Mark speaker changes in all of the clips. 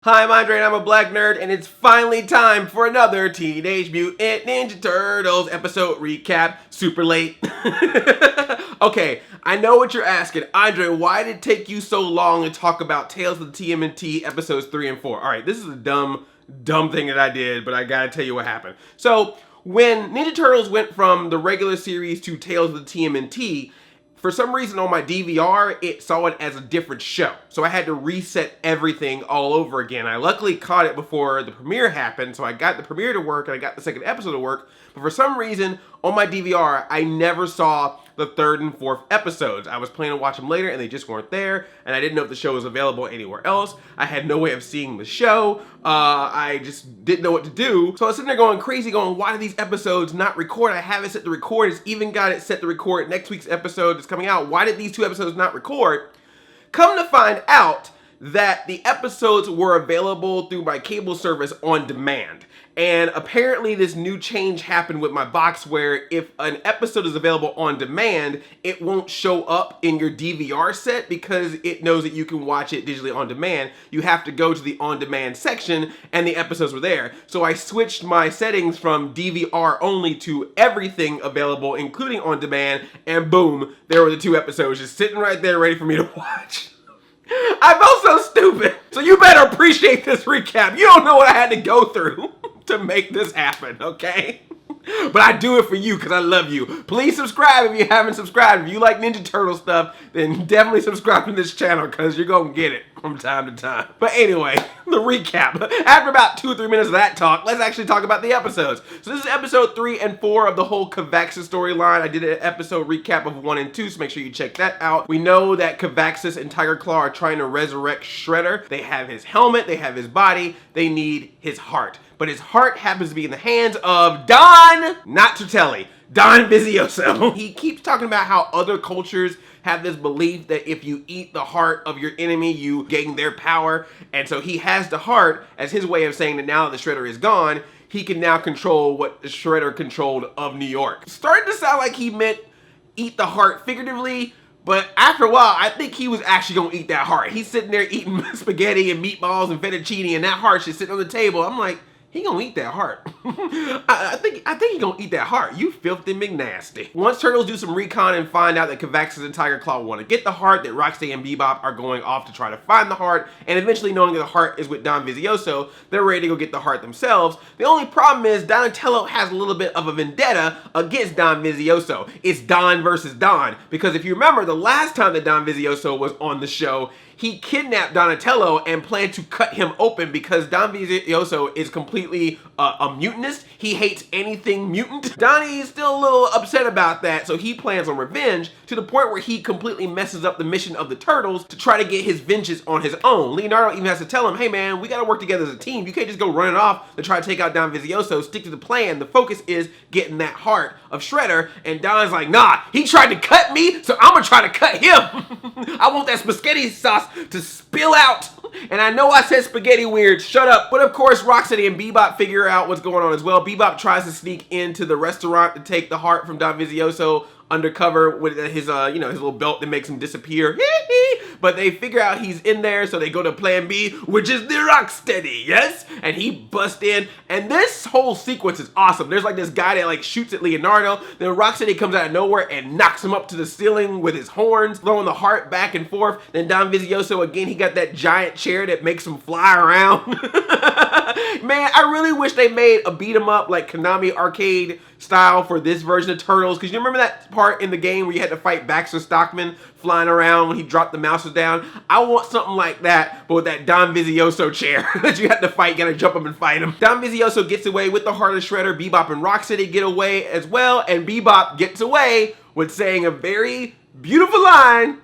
Speaker 1: Hi, I'm Andre and I'm a black nerd, and it's finally time for another Teenage Mutant Ninja Turtles episode recap. Super late. Okay, I know what you're asking. Andre, why did it take you so long to talk about Tales of the TMNT episodes 3 and 4? Alright, this is a dumb thing that I did, but I gotta tell you what happened. So, when Ninja Turtles went from the regular series to Tales of the TMNT, for some reason on my DVR, it saw it as a different show. So I had to reset everything all over again. I luckily caught it before the premiere happened, so I got the premiere to work and I got the second episode to work. But for some reason, on my DVR, I never saw the third and fourth episodes. I was planning to watch them later and they just weren't there, and I didn't know if the show was available anywhere else. I had no way of seeing the show. I just didn't know what to do. So I was sitting there going crazy, going, why do these episodes not record? I have it set to record. It's even got it set to record next week's episode that's coming out. Why did these two episodes not record? Come to find out that the episodes were available through my cable service on demand. And apparently this new change happened with my box where if an episode is available on demand, it won't show up in your DVR set because it knows that you can watch it digitally on demand. You have to go to the on-demand section and the episodes were there. So I switched my settings from DVR only to everything available, including on demand, and boom, there were the two episodes just sitting right there ready for me to watch. I felt so stupid. So you better appreciate this recap. You don't know what I had to go through to make this happen, okay? But I do it for you because I love you. Please subscribe if you haven't subscribed. If you like Ninja Turtle stuff, then definitely subscribe to this channel because you're going to get it from time to time. But anyway, the recap. After about 2 or 3 minutes of that talk, let's actually talk about the episodes. So this is episode 3 and 4 of the whole Cavaxis storyline. I did an episode recap of 1 and 2, so make sure you check that out. We know that Cavaxis and Tiger Claw are trying to resurrect Shredder. They have his helmet, they have his body, they need his heart. But his heart happens to be in the hands of Don, not Turtelli, Don Vizioso. He keeps talking about how other cultures have this belief that if you eat the heart of your enemy, you gain their power. And so he has the heart as his way of saying that now that the Shredder is gone, he can now control what the Shredder controlled of New York. Starting to sound like he meant eat the heart figuratively, but after a while, I think he was actually gonna eat that heart. He's sitting there eating spaghetti and meatballs and fettuccine, and that heart's just sitting on the table. I'm like, he gonna eat that heart. I think he gonna eat that heart. You filthy McNasty. Once Turtles do some recon and find out that Cavaxis and Tiger Claw want to get the heart, that Rocksteady and Bebop are going off to try to find the heart, and eventually knowing that the heart is with Don Vizioso, they're ready to go get the heart themselves. The only problem is Donatello has a little bit of a vendetta against Don Vizioso. It's Don versus Don, because if you remember, the last time that Don Vizioso was on the show, he kidnapped Donatello and planned to cut him open because Don Vizioso is completely a mutantist. He hates anything mutant. Donnie's still a little upset about that, so he plans on revenge to the point where he completely messes up the mission of the Turtles to try to get his vengeance on his own. Leonardo even has to tell him, hey man, we gotta work together as a team. You can't just go running off to try to take out Don Vizioso. Stick to the plan. The focus is getting that heart of Shredder, and Don's like, nah, he tried to cut me, so I'm gonna try to cut him. I want that spaghetti sauce to spill out. And I know I said spaghetti weird, shut up. But of course, Rocksteady and Bebop figure out what's going on as well. Bebop tries to sneak into the restaurant to take the heart from Don Vizioso undercover with his his little belt that makes him disappear. But they figure out he's in there, so they go to plan B, which is the Rocksteady, yes? And he busts in, and this whole sequence is awesome. There's like this guy that like shoots at Leonardo, then Rocksteady comes out of nowhere and knocks him up to the ceiling with his horns, throwing the heart back and forth. Then Don Vizioso, again, he got that giant chair that makes him fly around. Man, I really wish they made a beat 'em up like Konami arcade style for this version of Turtles, because you remember that part in the game where you had to fight Baxter Stockman flying around when he dropped the mouse down? I want something like that, but with that Don Vizioso chair that you had to fight, you gotta jump up and fight him. Don Vizioso gets away with the heart of Shredder. Bebop and Rocksteady get away as well, and Bebop gets away with saying a very beautiful line,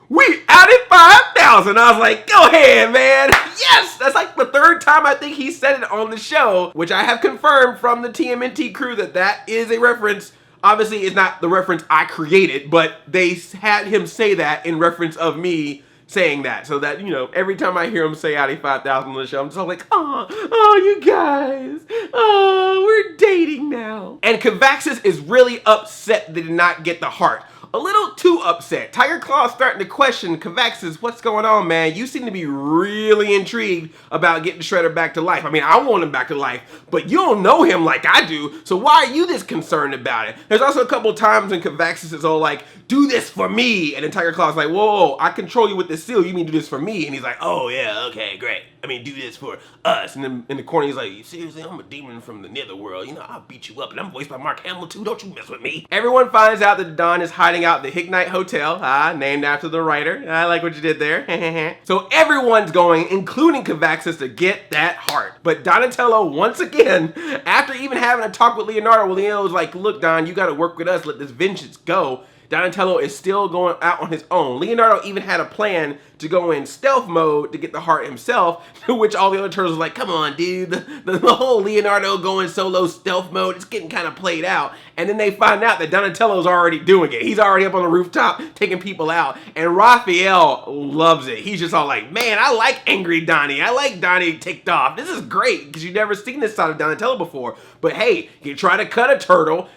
Speaker 1: "We added 5,000. I was like, go ahead, man. Yes! That's like the third time I think he said it on the show, which I have confirmed from the TMNT crew that is a reference. Obviously, it's not the reference I created, but they had him say that in reference of me saying that. So that, you know, every time I hear him say adding 5,000 on the show, I'm just like, oh, you guys. Oh, we're dating now. And Cavaxis is really upset they did not get the heart. a little too upset. Tiger Claw's starting to question Kavax's, what's going on, man? You seem to be really intrigued about getting Shredder back to life. I mean, I want him back to life, but you don't know him like I do, so why are you this concerned about it? There's also a couple times when Kavaxis is all like, do this for me, and then Tiger Claw's like, whoa, I control you with this seal, you mean do this for me? And he's like, oh yeah, okay, great. I mean, do this for us. And then in the corner, he's like, seriously, I'm a demon from the netherworld. You know, I'll beat you up. And I'm voiced by Mark Hamill, too. Don't you mess with me. Everyone finds out that Don is hiding out at the Hicknight Hotel, named after the writer. I like what you did there. So everyone's going, including Kavaxis, to get that heart. But Donatello, once again, after even having a talk with Leonardo, Leonardo's like, look, Don, you got to work with us. Let this vengeance go. Donatello is still going out on his own. Leonardo even had a plan to go in stealth mode to get the heart himself, to which all the other turtles were like, come on, dude. The whole Leonardo going solo stealth mode, it's getting kind of played out. And then they find out that Donatello's already doing it. He's already up on the rooftop taking people out. And Raphael loves it. He's just all like, man, I like angry Donnie. I like Donnie ticked off. This is great because you've never seen this side of Donatello before. But hey, you try to cut a turtle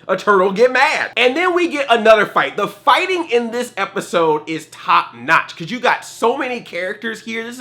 Speaker 1: get mad. And then we get another fight. The fighting in this episode is top notch because you got so many characters here. This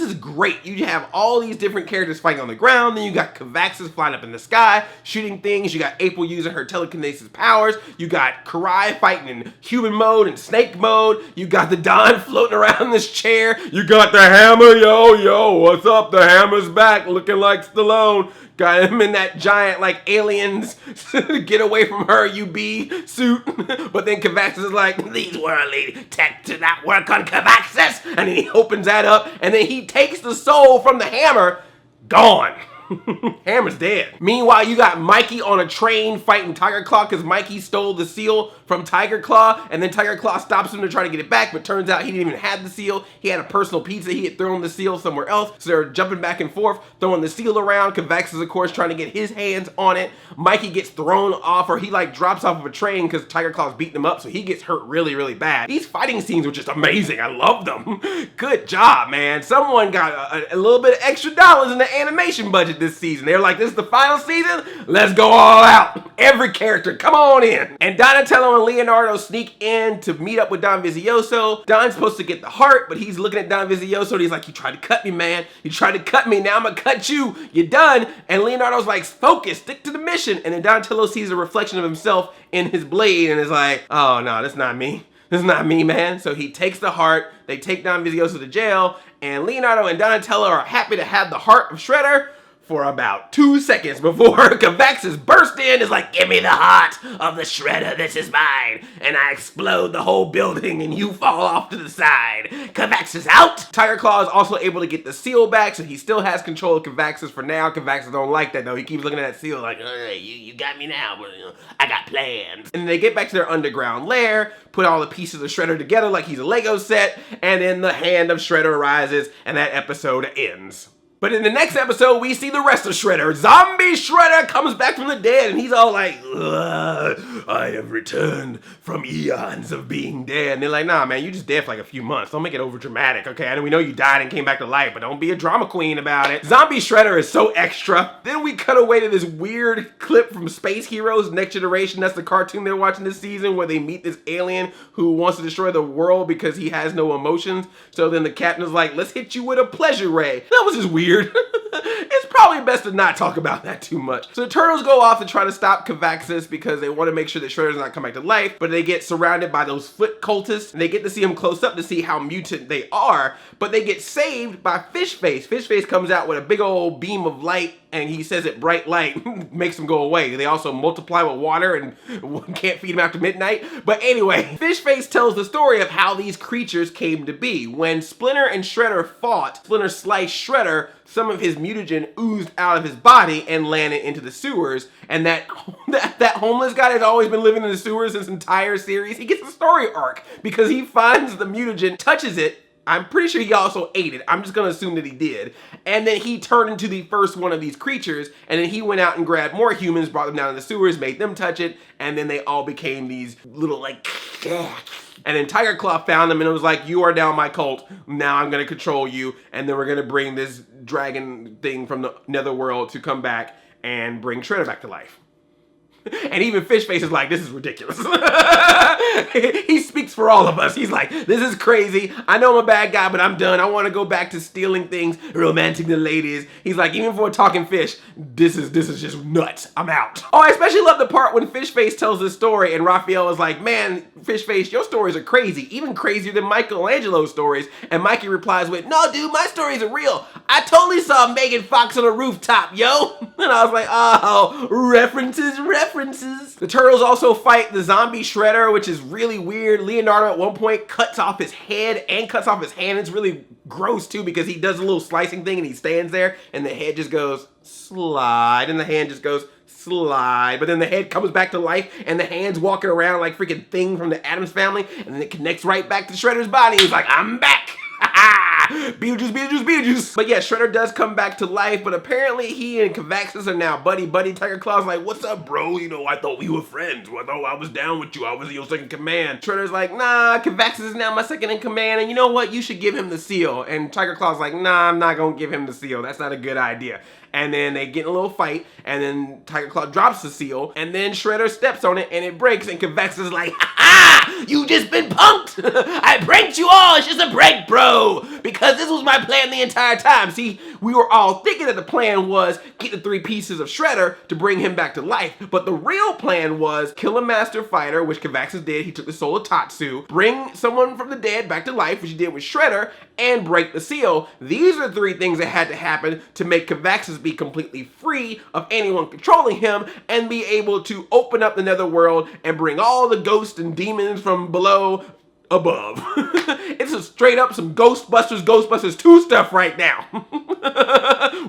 Speaker 1: is great. You have all these different characters fighting on the ground. Then you got Kavaxis flying up in the sky, shooting things. You got April using her telekinesis powers. You got Karai fighting in human mode and snake mode. You got the Don floating around this chair. You got the Hammer. Yo, what's up? The Hammer's back looking like Stallone. Got him in that giant, like, aliens, get away from her, you bee suit. But then Kavaxis is like, these worldly tech do not work on Kavaxis. And then he opens that up, and then he takes the soul from the Hammer, gone. Hammer's dead. Meanwhile, you got Mikey on a train fighting Tiger Claw because Mikey stole the seal from Tiger Claw, and then Tiger Claw stops him to try to get it back, but turns out he didn't even have the seal. He had a personal pizza. He had thrown the seal somewhere else, so they're jumping back and forth, throwing the seal around. Kavaxis, of course, trying to get his hands on it. Mikey gets thrown off, or he like drops off of a train because Tiger Claw's beating him up, so he gets hurt really, really bad. These fighting scenes were just amazing. I love them. Good job, man. Someone got a little bit of extra dollars in the animation budget this season. They're like, this is the final season? Let's go all out. Every character, come on in. And Donatello and Leonardo sneak in to meet up with Don Vizioso. Don's supposed to get the heart, but he's looking at Don Vizioso and he's like, you tried to cut me, man. You tried to cut me, now I'm gonna cut you. You're done. And Leonardo's like, focus, stick to the mission. And then Donatello sees a reflection of himself in his blade and is like, oh no, that's not me. This is not me, man. So he takes the heart, they take Don Vizioso to jail, and Leonardo and Donatello are happy to have the heart of Shredder for about 2 seconds before Kavaxis burst in, is like, give me the heart of the Shredder, this is mine. And I explode the whole building and you fall off to the side. Kavaxis out. Tiger Claw is also able to get the seal back, so he still has control of Kavaxis for now. Kavaxis don't like that though. He keeps looking at that seal like, hey, you got me now, but I got plans. And they get back to their underground lair, put all the pieces of Shredder together like he's a Lego set, and then the hand of Shredder arises and that episode ends. But in the next episode, we see the rest of Shredder. Zombie Shredder comes back from the dead, and he's all like, I have returned from eons of being dead. And they're like, nah, man, you just dead for like a few months. Don't make it over dramatic, okay? I know we know you died and came back to life, but don't be a drama queen about it. Zombie Shredder is so extra. Then we cut away to this weird clip from Space Heroes Next Generation. That's the cartoon they're watching this season, where they meet this alien who wants to destroy the world because he has no emotions. So then the captain is like, let's hit you with a pleasure ray. That was just weird. It's probably best to not talk about that too much. So the turtles go off to try to stop Kavaxis because they want to make sure that Shredder's not come back to life, but they get surrounded by those foot cultists, and they get to see him close up to see how mutant they are, but they get saved by Fishface. Fishface comes out with a big old beam of light, and he says that bright light makes them go away. They also multiply with water and can't feed them after midnight. But anyway, Fishface tells the story of how these creatures came to be. When Splinter and Shredder fought, Splinter sliced Shredder, some of his mutagen oozed out of his body and landed into the sewers. And that homeless guy has always been living in the sewers this entire series. He gets a story arc because he finds the mutagen, touches it. I'm pretty sure he also ate it. I'm just gonna assume that he did. And then he turned into the first one of these creatures, and then he went out and grabbed more humans, brought them down in the sewers, made them touch it, and then they all became these little like, and then Tiger Claw found them and it was like, you are now my cult. Now I'm gonna control you, and then we're gonna bring this dragon thing from the netherworld to come back and bring Shredder back to life. And even Fishface is like, this is ridiculous. He speaks for all of us. He's like, this is crazy. I know I'm a bad guy, but I'm done. I want to go back to stealing things, romancing the ladies. He's like, even for a talking fish, this is just nuts. I'm out. Oh, I especially love the part when Fishface tells this story and Raphael is like, man, Fishface, your stories are crazy, even crazier than Michelangelo's stories. And Mikey replies with, no, dude, my stories are real. I totally saw Megan Fox on a rooftop, yo. And I was like, oh, references. The turtles also fight the zombie shredder, which is really weird. Leonardo at one point cuts off his head and cuts off his hand. It's really gross too because he does a little slicing thing and he stands there and the head just goes slide and the hand just goes slide, but then the head comes back to life and the hand's walking around like freaking Thing from the Addams Family, and then it connects right back to Shredder's body. He's like, I'm back. Beetlejuice. But yeah, Shredder does come back to life, but apparently he and Cavaxis are now buddy. Tiger Claw's like, what's up, bro? You know, I thought we were friends. I thought I was down with you. I was your second in command. Shredder's like, nah, Cavaxis is now my second in command, and you know what? You should give him the seal. And Tiger Claw's like, nah, I'm not gonna give him the seal. That's not a good idea. And then they get in a little fight, and then Tiger Claw drops the seal, and then Shredder steps on it, and it breaks, and Cavaxis is like, ha! You just been punked! I pranked you all! It's just a prank, bro! Because this was my plan the entire time. See, we were all thinking that the plan was get the 3 pieces of Shredder to bring him back to life, but the real plan was kill a master fighter, which Cavaxis did. He took the soul of Tatsu, bring someone from the dead back to life, which he did with Shredder, and break the seal. These are 3 things that had to happen to make Cavaxis be completely free of anyone controlling him and be able to open up the netherworld and bring all the ghosts and demons from below above. It's a straight up some Ghostbusters 2 stuff right now.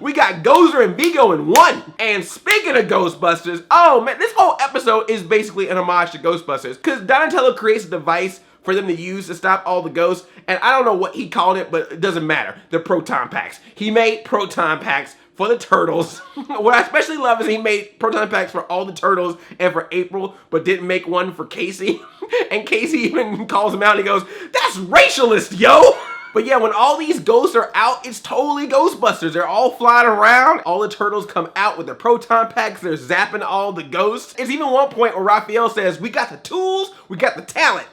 Speaker 1: We got Gozer and Vigo in one. And speaking of Ghostbusters, oh man, this whole episode is basically an homage to Ghostbusters because Donatello creates a device for them to use to stop all the ghosts, and I don't know what he called it, but it doesn't matter. They're proton packs. He made proton packs for the turtles. What I especially love is he made proton packs for all the turtles and for April, but didn't make one for Casey. And Casey even calls him out and he goes, that's racialist, yo! But yeah, when all these ghosts are out, it's totally Ghostbusters. They're all flying around. All the turtles come out with their proton packs. They're zapping all the ghosts. It's even one point where Raphael says, we got the tools, we got the talent.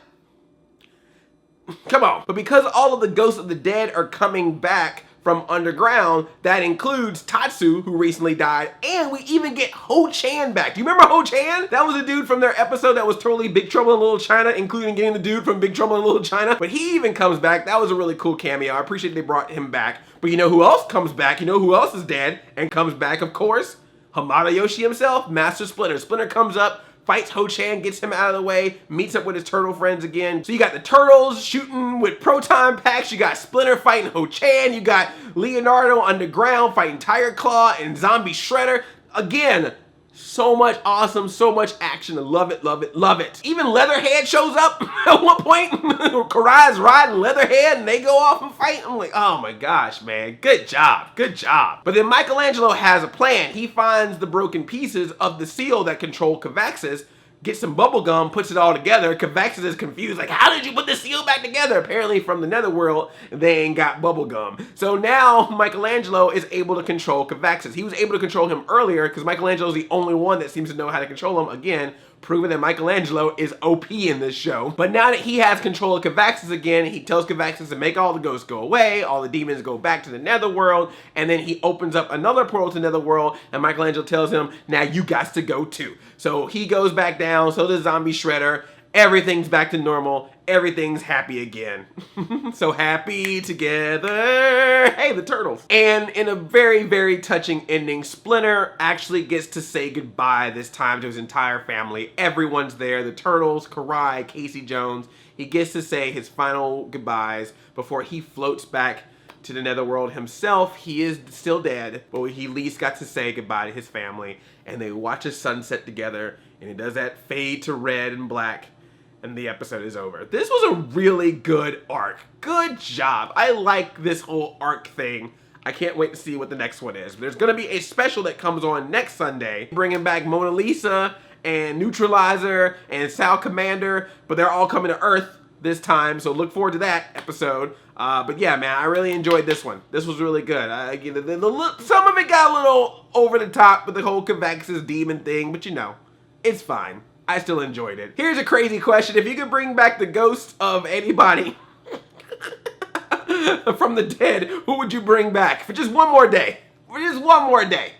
Speaker 1: Come on. But because all of the ghosts of the dead are coming back from underground, that includes Tatsu, who recently died, and we even get Ho Chan back. Do you remember Ho Chan? That was a dude from their episode that was totally Big Trouble in Little China, including getting the dude from Big Trouble in Little China. But he even comes back. That was a really cool cameo. I appreciate they brought him back. But you know who else comes back? You know who else is dead and comes back, of course? Hamada Yoshi himself, Master Splinter. Splinter comes up, fights Ho Chan, gets him out of the way, meets up with his turtle friends again. So you got the turtles shooting with proton packs, you got Splinter fighting Ho Chan, you got Leonardo underground fighting Tiger Claw and Zombie Shredder. Again, so much awesome, so much action. I love it, love it, love it. Even Leatherhead shows up at one point. Karai's riding Leatherhead and they go off and fight. I'm like, oh my gosh, man. Good job, good job. But then Michelangelo has a plan. He finds the broken pieces of the seal that control Cavaxis, gets some bubble gum, puts it all together. Cavaxis is confused, like, how did you put the seal back together? Apparently from the netherworld, they ain't got bubble gum. So now Michelangelo is able to control Cavaxis. He was able to control him earlier because Michelangelo is the only one that seems to know how to control him. Again, proving that Michelangelo is OP in this show. But now that he has control of Cavaxis again, he tells Cavaxis to make all the ghosts go away, all the demons go back to the netherworld, and then he opens up another portal to the netherworld, and Michelangelo tells him, now you got to go too. So he goes back down, so does Zombie Shredder, everything's back to normal, everything's happy again. So happy together. Hey, the turtles. And in a very, very touching ending, Splinter actually gets to say goodbye this time to his entire family. Everyone's there, the turtles, Karai, Casey Jones. He gets to say his final goodbyes before he floats back to the netherworld himself. He is still dead, but he at least got to say goodbye to his family, and they watch a sunset together, and it does that fade to red and black, and the episode is over. This was a really good arc. Good job. I like this whole arc thing. I can't wait to see what the next one is. There's gonna be a special that comes on next Sunday, bringing back Mona Lisa and Neutralizer and Sal Commander, but they're all coming to Earth this time, so look forward to that episode. But yeah, man, I really enjoyed this one. This was really good. Some of it got a little over the top with the whole Cavaxis demon thing, but you know, it's fine. I still enjoyed it. Here's a crazy question. If you could bring back the ghost of anybody from the dead, who would you bring back for just one more day? For just one more day.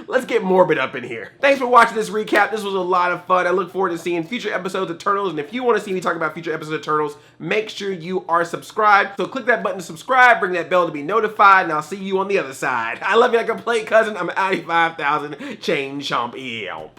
Speaker 1: Let's get morbid up in here. Thanks for watching this recap. This was a lot of fun. I look forward to seeing future episodes of Turtles. And if you want to see me talk about future episodes of Turtles, make sure you are subscribed. So click that button to subscribe, ring that bell to be notified, and I'll see you on the other side. I love you like a play cousin. I'm Addy 5000 Chain Chomp.